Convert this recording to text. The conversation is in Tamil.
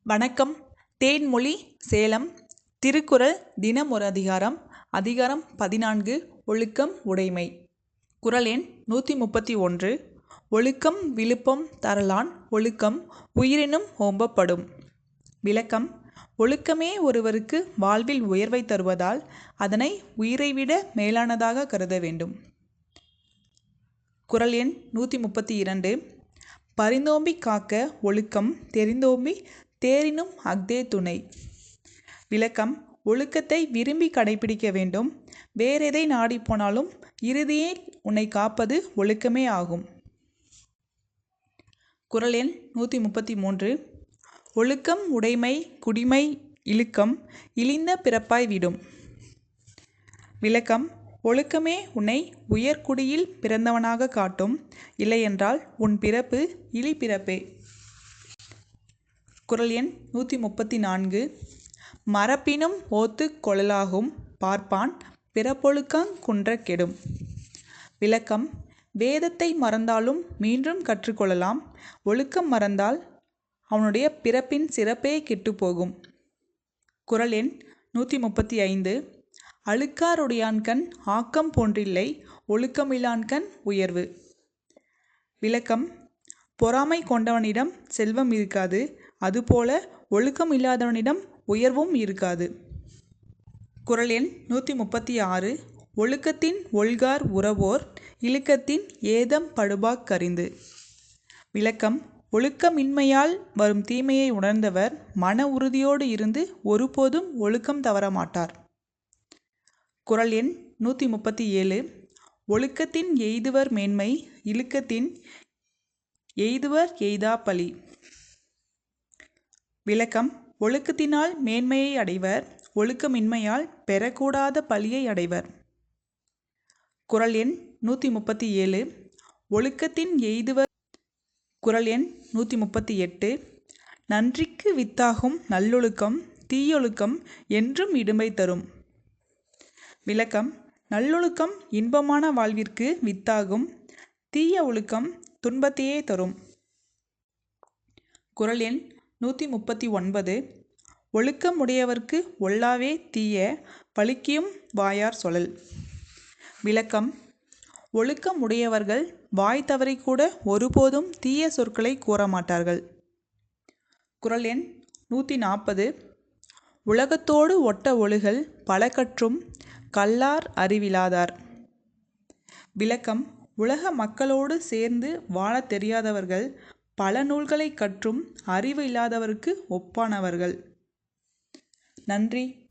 வணக்கம். தேன்மொழி சேலம். திருக்குறள் தினம் ஒரு அதிகாரம். அதிகாரம் 14. ஒழுக்கம் உடைமை. குறள் எண் 131. ஒழுக்கம் விழுப்பம் தரலான் ஒழுக்கம் உயிரினும் ஓம்பப்படும். விளக்கம். ஒழுக்கமே ஒருவருக்கு வாழ்வில் உயர்வை தருவதால் அதனை உயிரைவிட மேலானதாக கருத வேண்டும். குறள் எண் 132. பரிந்தோம்பி காக்க ஒழுக்கம் தெரிந்தோம்பி தேரினும் அஃதே துணை. விளக்கம். ஒழுக்கத்தை விரும்பி கடைபிடிக்க வேண்டும். வேறெதை நாடிப்போனாலும் இறுதியில் உன்னை காப்பது ஒழுக்கமே ஆகும். குறள் எண் 133. ஒழுக்கம் உடைமை குடிமை இழுக்கம் இழிந்த பிறப்பாய் விடும். விளக்கம். ஒழுக்கமே உன்னை உயர்குடியில் பிறந்தவனாக காட்டும். இல்லையென்றால் உன் பிறப்பு இழி பிறப்பே. குறள் எண் 134. மறப்பினும் ஓத்துக் கொளலாகும் பார்ப்பான் பிறப்பொழுக்கங் குன்றக் கெடும். விளக்கம். வேதத்தை மறந்தாலும் மீண்டும் கற்றுக்கொள்ளலாம். ஒழுக்கம் மறந்தால் அவனுடைய பிறப்பின் சிறப்பே கெட்டுப்போகும். குறள் எண் 135. அழுக்காறுடையான்கண் ஆக்கம் போன்றில்லை ஒழுக்கமிலான்கண் உயர்வு. விளக்கம். பொறாமை கொண்டவனிடம் செல்வம் இருக்காது. அதுபோல ஒழுக்கம் இல்லாதவனிடம் உயர்வும் இருக்காது. குறள் எண் 136. ஒழுக்கத்தின் ஒல்கார் உறவோர் இழுக்கத்தின் ஏதம் படுபாக் கறிந்து. விளக்கம். ஒழுக்கமின்மையால் வரும் தீமையை உணர்ந்தவர் மன உறுதியோடு இருந்து ஒருபோதும் ஒழுக்கம் தவறமாட்டார். குறள் எண் 137. ஒழுக்கத்தின் எய்துவர் மேன்மை இழுக்கத்தின் எய்துவர் எய்தா பழி. விளக்கம். ஒழுக்கத்தினால் மேன்மையை அடைவர். ஒழுக்கமின்மையால் பெறக்கூடாத பழியை அடைவர். குறள் எண் 137. ஒழுக்கத்தின் எய்துவர். குறள் எண் 138. நன்றிக்கு வித்தாகும் நல்லொழுக்கம் தீயொழுக்கம் என்றும் இடும்பை தரும். விளக்கம். நல்லொழுக்கம் இன்பமான வாழ்விற்கு வித்தாகும். தீய ஒழுக்கம் துன்பத்தையே தரும். குறள் எண் 139. ஒழுக்கம் உடையவர்க்கு ஒல்லாவே தீய பழிக்கியும் வாயார் சொலல். விளக்கம். ஒழுக்கம் உடையவர்கள் வாய் தவறிக்கூட ஒருபோதும் தீய சொற்களை கூறமாட்டார்கள். குறள் எண் 140. உலகத்தோடு ஒட்ட ஒழுகல் பல கற்றும் கல்லார் அறிவிலாதார். விளக்கம். உலக மக்களோடு சேர்ந்து வாழத் தெரியாதவர்கள் பல நூல்களை கற்றும் அறிவு இல்லாதவருக்கு ஒப்பானவர்கள். நன்றி.